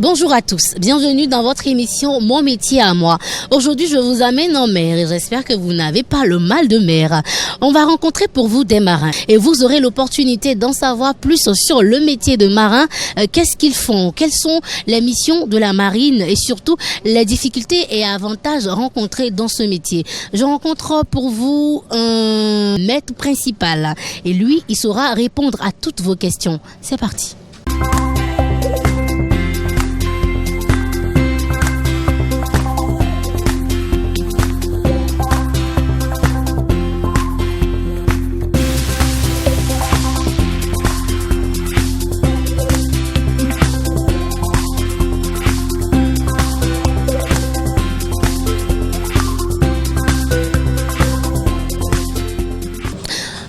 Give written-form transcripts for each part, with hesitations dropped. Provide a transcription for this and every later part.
Bonjour à tous, bienvenue dans votre émission Mon métier à moi. Aujourd'hui, je vous amène en mer et j'espère que vous n'avez pas le mal de mer. On va rencontrer pour vous des marins et vous aurez l'opportunité d'en savoir plus sur le métier de marin. Qu'est-ce qu'ils font? Quelles sont les missions de la marine et surtout les difficultés et avantages rencontrés dans ce métier? Je rencontre pour vous un maître principal et lui, il saura répondre à toutes vos questions. C'est parti.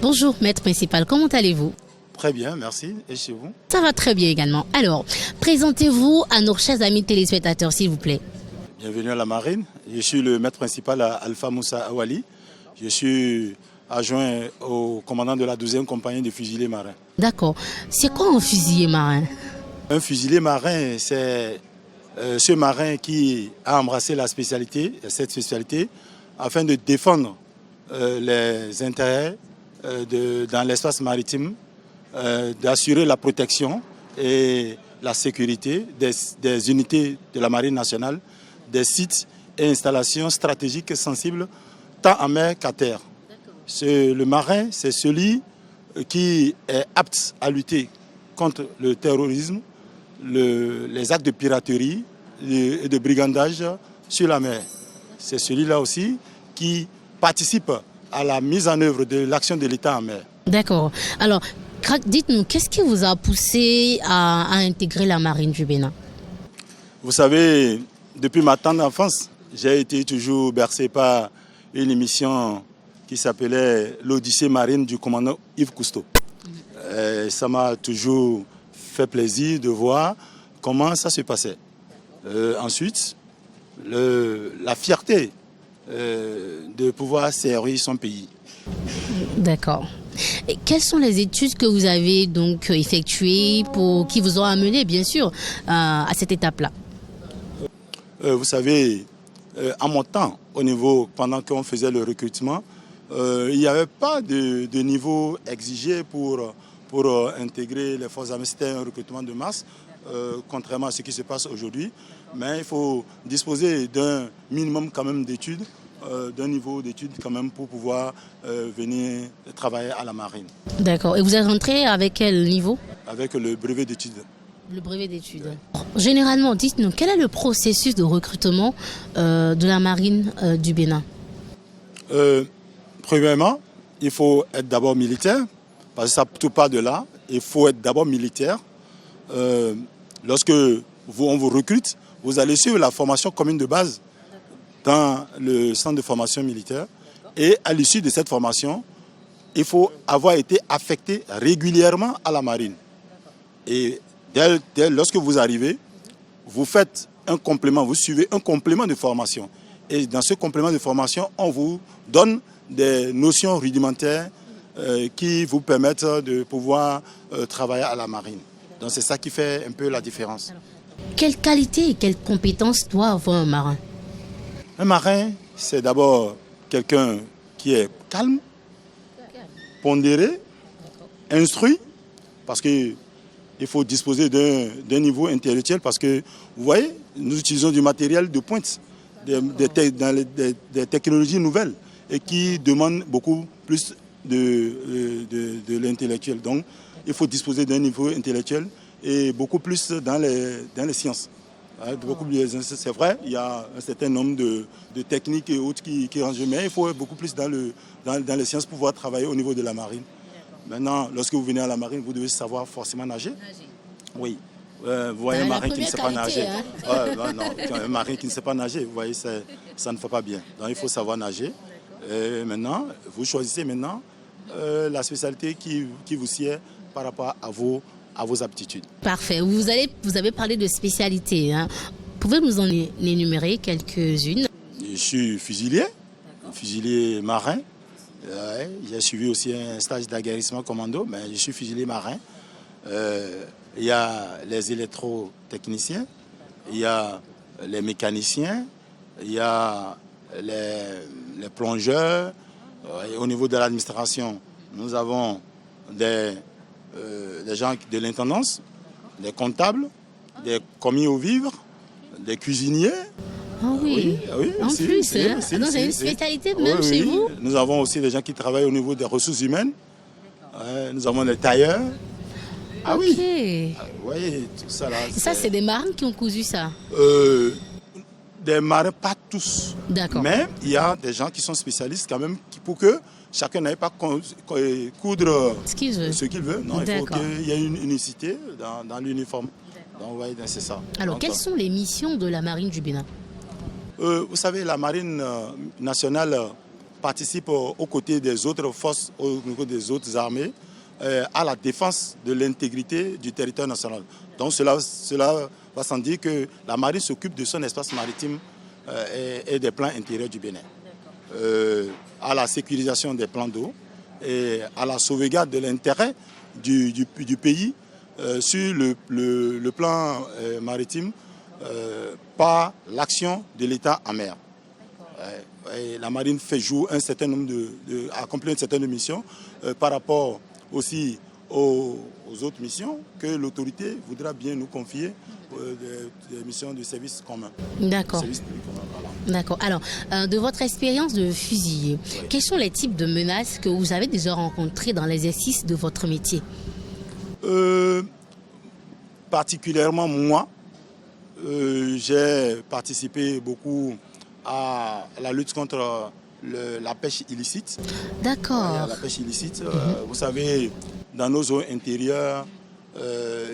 Bonjour maître principal, comment allez-vous? Très bien, merci. Et chez vous? Ça va très bien également. Alors, présentez-vous à nos chers amis téléspectateurs, s'il vous plaît. Bienvenue à la marine. Je suis le maître principal à Alpha Moussa Awali. Je suis adjoint au commandant de la 12e compagnie de fusiliers marins. D'accord. C'est quoi un fusilier marin? Un fusilier marin, c'est ce marin qui a embrassé cette spécialité, afin de défendre les intérêts dans l'espace maritime, d'assurer la protection et la sécurité des unités de la marine nationale, des sites et installations stratégiques sensibles tant en mer qu'à terre. Le marin, c'est celui qui est apte à lutter contre le terrorisme, les actes de piraterie et de brigandage sur la mer. C'est celui-là aussi qui participe à la mise en œuvre de l'action de l'État en mer. D'accord. Alors, dites-nous, qu'est-ce qui vous a poussé à intégrer la marine du Bénin? Vous savez, depuis ma tendre enfance, j'ai été toujours bercé par une émission qui s'appelait l'Odyssée marine du commandant Yves Cousteau. Ça m'a toujours fait plaisir de voir comment ça se passait. Ensuite, la fierté de pouvoir servir son pays. D'accord. Et quelles sont les études que vous avez donc effectuées qui vous ont amené, bien sûr, à cette étape-là? Vous savez, à mon temps, pendant qu'on faisait le recrutement, il n'y avait pas de niveau exigé pour intégrer les forces armées. C'était un recrutement de masse, contrairement à ce qui se passe aujourd'hui. Mais il faut disposer d'un minimum quand même d'études, d'un niveau d'études quand même pour pouvoir venir travailler à la marine. D'accord. Et vous êtes rentré avec quel niveau? Avec le brevet d'études. Le brevet d'études. Généralement, dites-nous, quel est le processus de recrutement de la marine du Bénin? Premièrement, il faut être d'abord militaire, parce que ça tout part de là. Il faut être d'abord militaire. Lorsque on vous recrute, vous allez suivre la formation commune de base dans le centre de formation militaire. Et à l'issue de cette formation, il faut avoir été affecté régulièrement à la marine. Et lorsque vous arrivez, vous faites un complément, vous suivez un complément de formation. Et dans ce complément de formation, on vous donne des notions rudimentaires qui vous permettent de pouvoir travailler à la marine. Donc c'est ça qui fait un peu la différence. Alors, quelle qualité et quelles compétences doit avoir un marin? Un marin, c'est d'abord quelqu'un qui est calme, pondéré, instruit, parce qu'il faut disposer d'un niveau intellectuel, parce que, vous voyez, nous utilisons du matériel de pointe, des technologies nouvelles, et qui demandent beaucoup plus de l'intellectuel. Donc, il faut disposer d'un niveau intellectuel et beaucoup plus dans les sciences. C'est vrai, il y a un certain nombre de techniques et autres qui rangent, mais il faut beaucoup plus dans les sciences pour pouvoir travailler au niveau de la marine. Maintenant, lorsque vous venez à la marine, vous devez savoir forcément nager. Oui. Vous voyez un marin qui ne sait pas nager. Un marin qui ne sait pas nager, vous voyez, ça ne fait pas bien. Donc il faut savoir nager. Maintenant, vous choisissez la spécialité qui vous sied par rapport à vos aptitudes. Parfait. Vous avez parlé de spécialité. Pouvez-vous nous en énumérer quelques-unes? Je suis fusilier marin. J'ai suivi aussi un stage d'aguerrissement commando, mais je suis fusilier marin. Il y a les électrotechniciens, il y a les mécaniciens, il y a les plongeurs. Et au niveau de l'administration, nous avons des gens de l'intendance, des comptables, des commis aux vivres, des cuisiniers. Ah oui, oui, en plus, hein? Donc c'est une spécialité même chez vous. Nous avons aussi des gens qui travaillent au niveau des ressources humaines. Nous avons des tailleurs. Ah oui. Vous voyez, tout ça là. Ça, c'est des marins qui ont cousu ça. Des marins, pas tous. D'accord. Mais il y a des gens qui sont spécialistes quand même pour que chacun n'aille pas coudre ce qu'il veut. Non, il faut qu'il y ait une unicité dans l'uniforme. Donc, ouais, c'est ça. Alors, quelles sont les missions de la marine du Bénin? Vous savez, la marine nationale participe aux côtés des autres forces, au niveau des autres armées, à la défense de l'intégrité du territoire national. Donc cela va sans dire que la marine s'occupe de son espace maritime et des plans intérieurs du Bénin. À la sécurisation des plans d'eau et à la sauvegarde de l'intérêt du pays sur le plan maritime par l'action de l'État en mer. Et la marine fait jouer un certain nombre accomplit un certain nombre de missions par rapport aussi aux autres missions que l'autorité voudra bien nous confier, des missions de service commun. D'accord. Service public commun, voilà. D'accord. Alors, de votre expérience de fusilier, quels sont les types de menaces que vous avez déjà rencontrées dans l'exercice de votre métier? Particulièrement moi, j'ai participé beaucoup à la lutte contre la pêche illicite. D'accord. La pêche illicite, vous savez, dans nos eaux intérieures,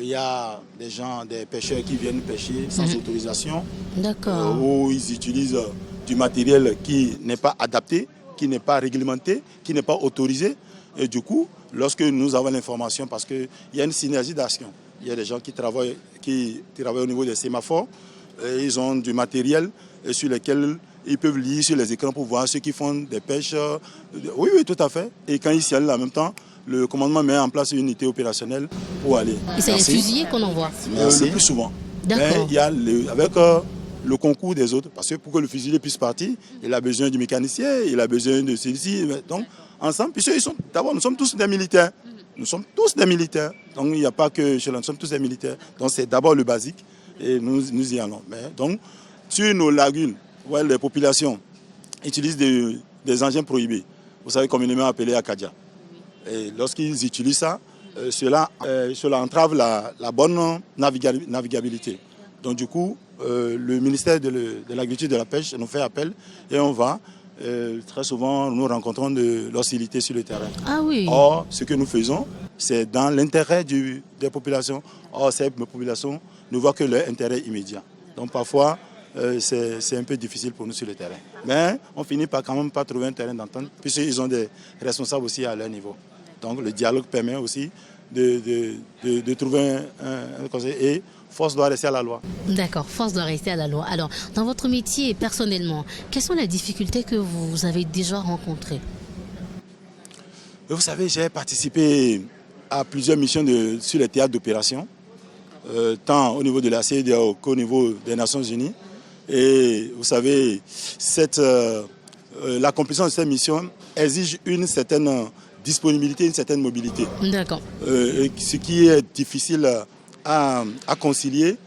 il y a des pêcheurs qui viennent pêcher sans autorisation. D'accord. Où ils utilisent du matériel qui n'est pas adapté, qui n'est pas réglementé, qui n'est pas autorisé. Et du coup, lorsque nous avons l'information, parce qu'il y a une synergie d'action, il y a des gens qui travaillent au niveau des sémaphores, et ils ont du matériel sur lequel ils peuvent lire sur les écrans pour voir ceux qui font des pêches. Oui, tout à fait. Et quand ils s'y allent en même temps, le commandement met en place une unité opérationnelle pour aller. Et c'est les fusiliers qu'on envoie? Le plus souvent. Mais il y a avec le concours des autres, parce que pour que le fusilier puisse partir, il a besoin du mécanicien, il a besoin de celui-ci. Donc, ensemble, puisque d'abord, nous sommes tous des militaires. Nous sommes tous des militaires. Donc, il n'y a pas que chez nous sommes tous des militaires. Donc, c'est d'abord le basique et nous y allons. Mais, donc, sur nos lagunes, ouais, les populations utilisent des engins prohibés. Vous savez, communément appelés Akadia. Et lorsqu'ils utilisent ça, cela entrave la bonne navigabilité. Donc du coup, le ministère de l'Agriculture et de la Pêche nous fait appel et on va. Très souvent, nous rencontrons de l'hostilité sur le terrain. Ah oui. Or, ce que nous faisons, c'est dans l'intérêt des populations. Or, ces populations ne voient que leur intérêt immédiat. Donc parfois, c'est un peu difficile pour nous sur le terrain. Mais on finit quand même par trouver un terrain d'entente, puisqu'ils ont des responsables aussi à leur niveau. Donc le dialogue permet aussi de trouver un conseil. Et force doit rester à la loi. D'accord, force doit rester à la loi. Alors, dans votre métier, personnellement, quelles sont les difficultés que vous avez déjà rencontrées? Vous savez, j'ai participé à plusieurs missions sur les théâtres d'opération, tant au niveau de la CEDEAO qu'au niveau des Nations Unies. Et vous savez, l'accomplissement de cette mission exige une certaine disponibilité, une certaine mobilité. D'accord. Ce qui est difficile à concilier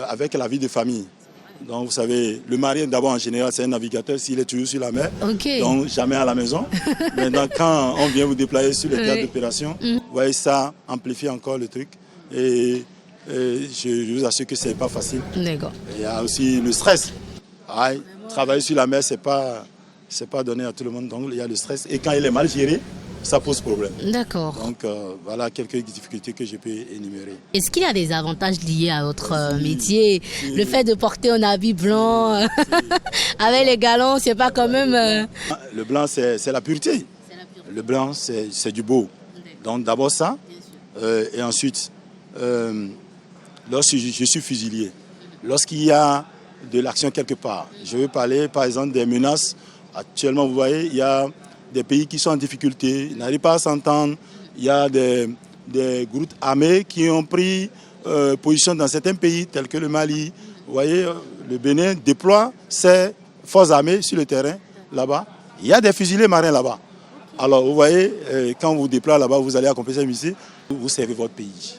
avec la vie de famille. Donc vous savez, le marin d'abord en général c'est un navigateur s'il est toujours sur la mer, donc jamais à la maison. Maintenant quand on vient vous déployer sur le théâtre d'opération, vous voyez, ça amplifie encore le truc. Et je vous assure que c'est pas facile. D'accord. Il y a aussi le stress. Travailler sur la mer, c'est pas donné à tout le monde, donc il y a le stress. Et quand il est mal géré, ça pose problème. D'accord. Donc voilà quelques difficultés que je peux énumérer. Est-ce qu'il y a des avantages liés à votre métier? Le fait de porter un habit blanc avec les galons, c'est pas quand même... Le blanc, c'est la pureté. Le blanc, c'est du beau. Donc d'abord ça, et ensuite, lorsque je suis fusilier, lorsqu'il y a de l'action quelque part, je veux parler par exemple des menaces. Actuellement, vous voyez, il y a des pays qui sont en difficulté, ils n'arrivent pas à s'entendre. Il y a des groupes armés qui ont pris position dans certains pays tels que le Mali, Vous voyez, le Bénin déploie ses forces armées sur le terrain, là-bas. Il y a des fusiliers marins là-bas. Alors, vous voyez, quand vous déployez là-bas, vous allez accomplir cette mission, vous servez votre pays.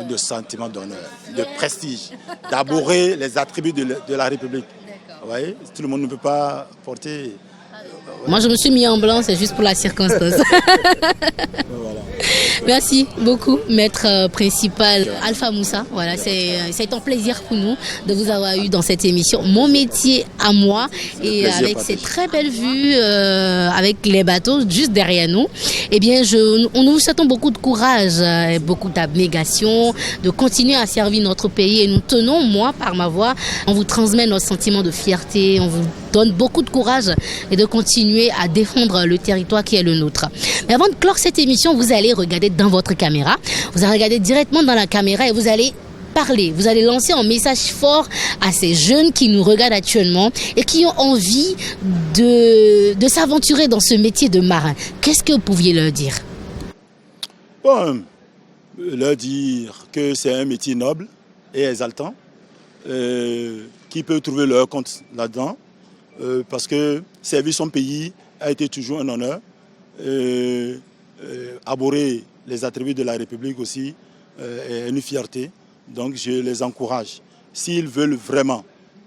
De sentiment d'honneur, de prestige, d'aborder les attributs de la République. Vous voyez, tout le monde ne peut pas porter... Moi, je me suis mis en blanc, c'est juste pour la circonstance. Voilà. Merci beaucoup, maître principal Alpha Moussa. Voilà, c'est un plaisir pour nous de vous avoir eu dans cette émission. Mon métier à moi, et avec ces très belles vues, avec les bateaux juste derrière nous, eh bien, nous vous souhaitons beaucoup de courage, beaucoup d'abnégation, de continuer à servir notre pays. Et nous tenons, moi, par ma voix, on vous transmet notre sentiment de fierté, on vous donne beaucoup de courage et de continuer à défendre le territoire qui est le nôtre. Mais avant de clore cette émission, vous allez regarder dans votre caméra, vous allez regarder directement dans la caméra et vous allez parler, vous allez lancer un message fort à ces jeunes qui nous regardent actuellement et qui ont envie de s'aventurer dans ce métier de marin. Qu'est-ce que vous pouviez leur dire? Bon, leur dire que c'est un métier noble et exaltant, qui peut trouver leur compte là-dedans, parce que servir son pays a été toujours un honneur. Aborder les attributs de la République aussi est une fierté. Donc je les encourage. S'ils veulent vraiment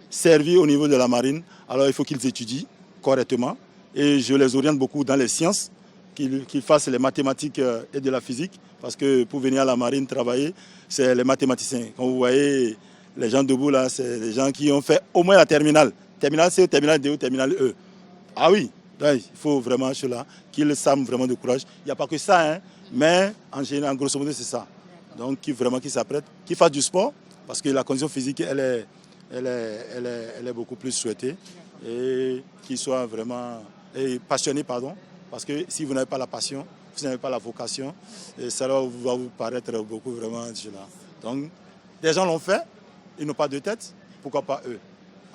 servir au niveau de la marine, alors il faut qu'ils étudient correctement. Et je les oriente beaucoup dans les sciences, qu'ils fassent les mathématiques et de la physique. Parce que pour venir à la marine travailler, c'est les mathématiciens. Quand vous voyez les gens debout là, c'est les gens qui ont fait au moins la terminale. Terminale C, terminale D ou terminale E. Ah oui, là, il faut vraiment cela, qu'ils s'arment vraiment de courage. Il n'y a pas que ça, hein, mais en général, en grosso modo, c'est ça. Donc, qui s'apprête, qui fasse du sport, parce que la condition physique, elle est beaucoup plus souhaitée. Et qui soit vraiment passionné, parce que si vous n'avez pas la passion, si vous n'avez pas la vocation, ça va vous paraître beaucoup vraiment cela. Donc, des gens l'ont fait, ils n'ont pas de tête, pourquoi pas eux?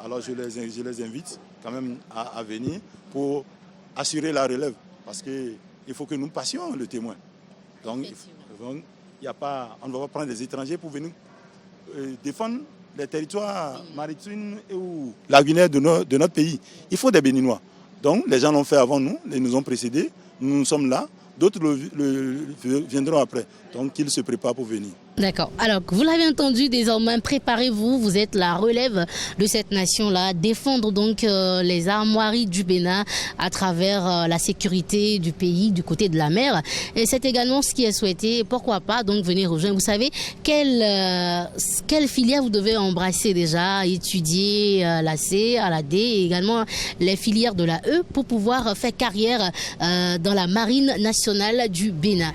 Alors je les invite quand même à venir pour assurer la relève, parce qu'il faut que nous passions le témoin. Donc on ne va pas prendre des étrangers pour venir défendre les territoires maritimes ou lagunaires de notre pays. Il faut des Béninois. Donc les gens l'ont fait avant nous, ils nous ont précédés, nous sommes là, d'autres viendront après. Donc qu'ils se préparent pour venir. D'accord. Alors, vous l'avez entendu, désormais, préparez-vous. Vous êtes la relève de cette nation-là. Défendre donc les armoiries du Bénin à travers la sécurité du pays, du côté de la mer. Et c'est également ce qui est souhaité. Pourquoi pas donc venir rejoindre. Vous savez, quelle filière vous devez embrasser déjà, étudier la C, à la D et également les filières de la E pour pouvoir faire carrière dans la marine nationale du Bénin.